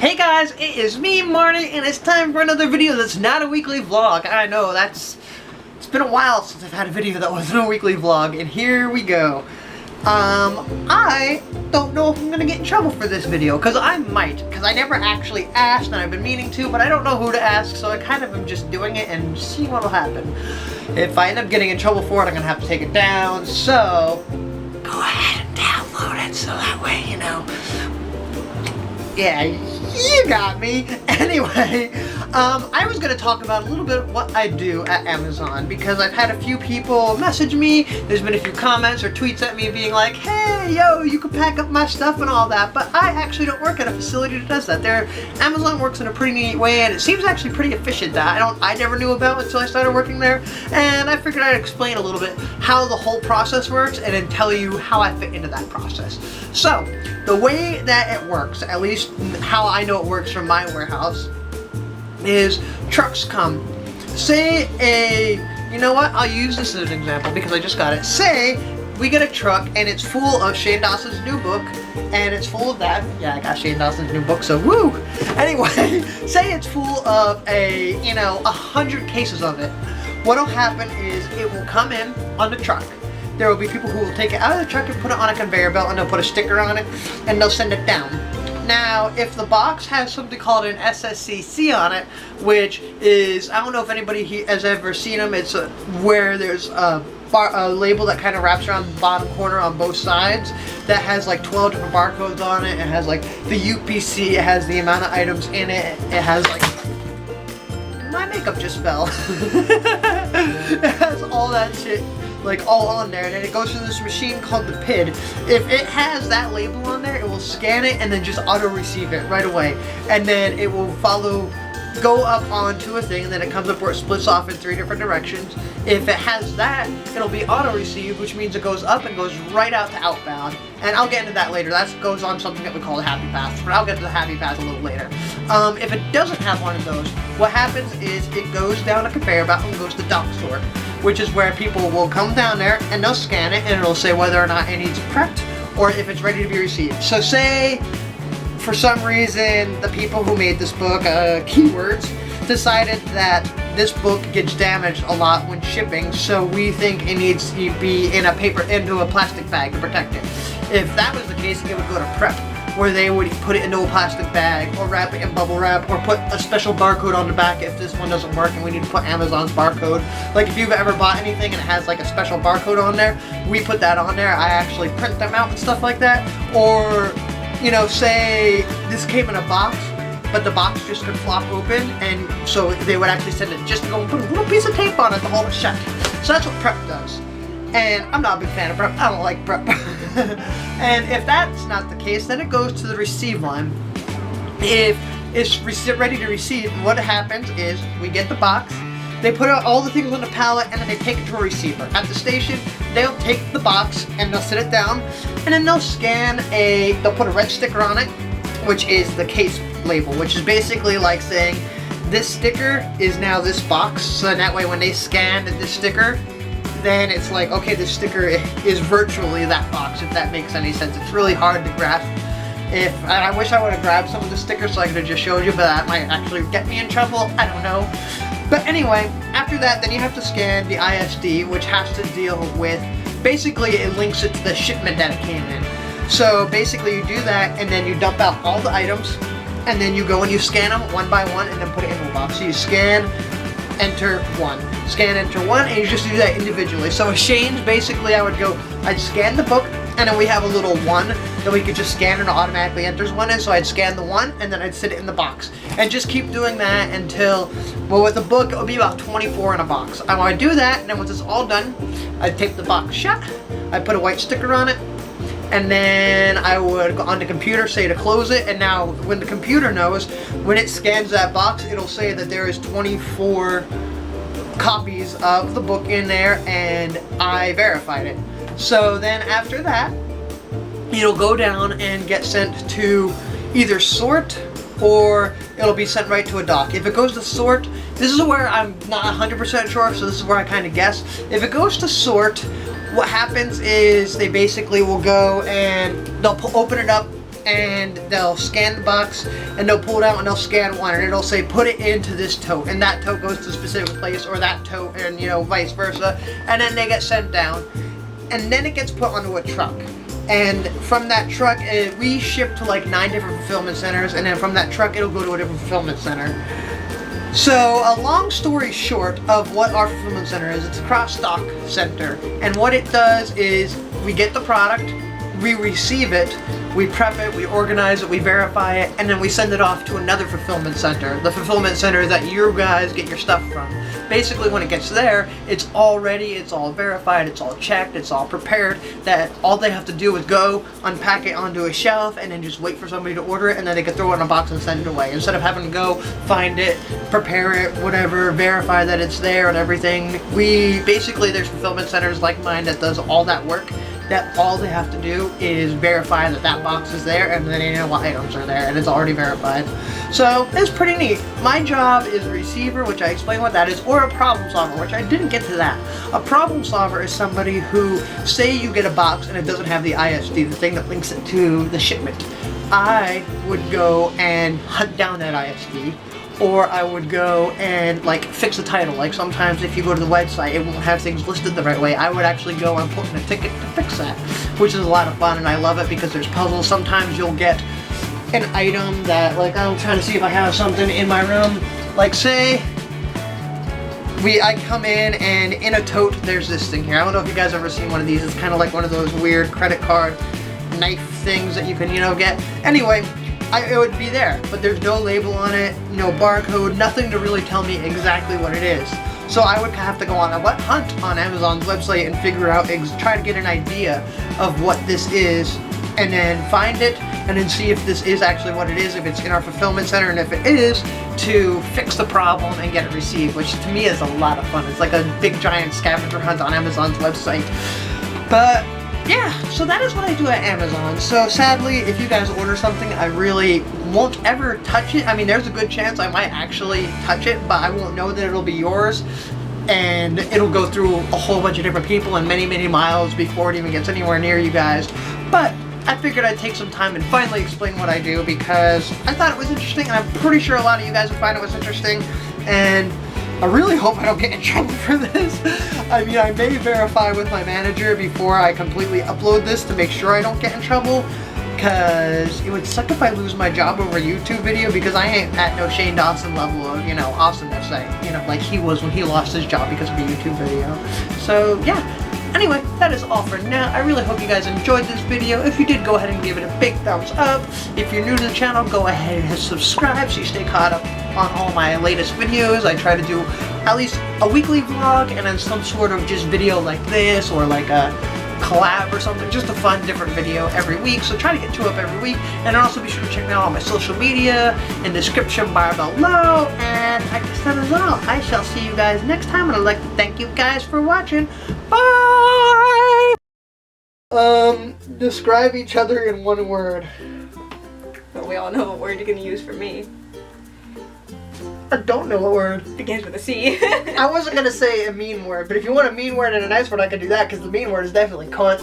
Hey guys, it is me, Marty, and it's time for another video that's not a weekly vlog. I know, it's been a while since I've had a video that wasn't a weekly vlog, and here we go. I don't know if I'm gonna get in trouble for this video, because I might, because I never actually asked, and I've been meaning to, but I don't know who to ask, so I kind of am just doing it and see what'll happen. If I end up getting in trouble for it, I'm gonna have to take it down, so go ahead and download it, so that way, you know. Yeah, you got me. Anyway, I was going to talk about a little bit what I do at Amazon, because I've had a few people message me, there's been a few comments or tweets at me being like, hey, yo, you can pack up my stuff and all that, but I actually don't work at a facility that does that. Amazon works in a pretty neat way, and it seems actually pretty efficient that I never knew about until I started working there, and I figured I'd explain a little bit how the whole process works and then tell you how I fit into that process. So, the way that it works, at least how I know it works from my warehouse, is trucks come. Say you know what, I'll use this as an example because I just got it. Say we get a truck and it's full of Shane Dawson's new book, and it's full of that. Yeah, I got Shane Dawson's new book, so woo! Anyway, say it's full of 100 cases of it. What'll happen is it will come in on the truck. There will be people who will take it out of the truck and put it on a conveyor belt, and they'll put a sticker on it and they'll send it down. Now, if the box has something called an SSCC on it, which is, I don't know if anybody has ever seen them, it's where there's a label that kind of wraps around the bottom corner on both sides that has like 12 different barcodes on it. It has like the UPC, it has the amount of items in it, it has like, my makeup just fell. It has all that shit like all on there, and then it goes through this machine called the PID. If it has that label on there, it will scan it and then just auto-receive it right away. And then it will go up onto a thing, and then it comes up where it splits off in 3 different directions. If it has that, it'll be auto-received, which means it goes up and goes right out to outbound. And I'll get into that later. That goes on something that we call the Happy Path, but I'll get to the Happy Path a little later. If it doesn't have one of those, what happens is it goes down a conveyor belt and goes to dock sort, which is where people will come down there and they'll scan it, and it'll say whether or not it needs prepped or if it's ready to be received. So say, for some reason, the people who made this book, keywords, decided that this book gets damaged a lot when shipping, so we think it needs to be in into a plastic bag to protect it. If that was the case, it would go to prep, where they would put it into a plastic bag or wrap it in bubble wrap or put a special barcode on the back if this one doesn't work and we need to put Amazon's barcode. Like if you've ever bought anything and it has like a special barcode on there, we put that on there. I actually print them out and stuff like that. Or, say this came in a box, but the box just could flop open, and so they would actually send it just to go and put a little piece of tape on it to hold it shut. So that's what prep does. And I'm not a big fan of prep. I don't like prep. And if that's not the case, then it goes to the receive line. If it's ready to receive, what happens is we get the box, they put out all the things on the pallet, and then they take it to a receiver. At the station, they'll take the box and they'll sit it down, and then they'll they'll put a red sticker on it, which is the case label, which is basically like saying this sticker is now this box, so that way when they scan this sticker, then it's like, okay, this sticker is virtually that box, if that makes any sense. It's really hard to grasp. And I wish I would have grabbed some of the stickers so I could have just showed you, but that might actually get me in trouble. I don't know. But anyway, after that, then you have to scan the ISD, which has to deal with, basically it links it to the shipment that it came in. So basically you do that, and then you dump out all the items, and then you go and you scan them one by one and then put it in the box. So you scan, enter 1. Scan, enter 1, and you just do that individually. So with Shane's, basically I'd scan the book, and then we have a little 1 that we could just scan and it automatically enters 1 in. So I'd scan the 1, and then I'd sit it in the box. And just keep doing that until, well, with the book, it would be about 24 in a box. I want to do that, and then once it's all done, I'd tape the box shut, I'd put a white sticker on it, and then I would go on the computer, say to close it, and now when the computer knows, when it scans that box, it'll say that there is 24 copies of the book in there, and I verified it. So then after that, it'll go down and get sent to either sort, or it'll be sent right to a dock. If it goes to sort, this is where I'm not 100% sure, so this is where I kind of guess. If it goes to sort, what happens is they basically will go and they'll open it up and they'll scan the box, and they'll pull it out and they'll scan one, and it'll say put it into this tote, and that tote goes to a specific place, or that tote, and you know, vice versa, and then they get sent down, and then it gets put onto a truck. And from that truck, we ship to like 9 different fulfillment centers, and then from that truck it'll go to a different fulfillment center. So a long story short of what our fulfillment center is, it's a cross-stock center, and what it does is we get the product, we receive it, we prep it, we organize it, we verify it, and then we send it off to another fulfillment center. The fulfillment center that you guys get your stuff from. Basically, when it gets there, it's all ready, it's all verified, it's all checked, it's all prepared, that all they have to do is go, unpack it onto a shelf, and then just wait for somebody to order it, and then they can throw it in a box and send it away. Instead of having to go, find it, prepare it, whatever, verify that it's there and everything. There's fulfillment centers like mine that does all that work, that all they have to do is verify that that box is there, and then they know what items are there, and it's already verified. So it's pretty neat. My job is a receiver, which I explained what that is, or a problem solver, which I didn't get to that. A problem solver is somebody who, say you get a box and it doesn't have the ISD, the thing that links it to the shipment. I would go and hunt down that ISD, or I would go and like fix the title. Like sometimes if you go to the website, it won't have things listed the right way. I would actually go and put in a ticket to fix that, which is a lot of fun, and I love it because there's puzzles. Sometimes you'll get an item that, like, I'm trying to see if I have something in my room. Like say, I come in and in a tote there's this thing here. I don't know if you guys ever seen one of these. It's kind of like one of those weird credit card knife things that you can, you know, get. Anyway, it would be there, but there's no label on it, no barcode, nothing to really tell me exactly what it is. So I would have to go on a hunt on Amazon's website and figure out, try to get an idea of what this is, and then find it, and then see if this is actually what it is, if it's in our fulfillment center, and if it is, to fix the problem and get it received, which to me is a lot of fun. It's like a big giant scavenger hunt on Amazon's website. But yeah, so that is what I do at Amazon. So sadly, if you guys order something, I really won't ever touch it. I mean, there's a good chance I might actually touch it, but I won't know that it'll be yours. And it'll go through a whole bunch of different people and many, many miles before it even gets anywhere near you guys. But I figured I'd take some time and finally explain what I do, because I thought it was interesting, and I'm pretty sure a lot of you guys would find it was interesting. And I really hope I don't get in trouble for this. I mean, I may verify with my manager before I completely upload this to make sure I don't get in trouble, because it would suck if I lose my job over a YouTube video, because I ain't at no Shane Dawson level of, you know, awesomeness, like he was when he lost his job because of a YouTube video. So yeah. Anyway, that is all for now. I really hope you guys enjoyed this video. If you did, go ahead and give it a big thumbs up. If you're new to the channel, go ahead and hit subscribe so you stay caught up on all my latest videos. I try to do at least a weekly vlog and then some sort of just video like this, or like a collab or something, just a fun different video every week. So try to get 2 up every week, and also be sure to check out all my social media in the description bar below. And I guess that is all. I shall see you guys next time, and I'd like to thank you guys for watching. Bye! Describe each other in one word. But we all know what word you're gonna use for me. I don't know what word. Begins with a C. I wasn't gonna say a mean word, but if you want a mean word and a nice word, I could do that, because the mean word is definitely cunt.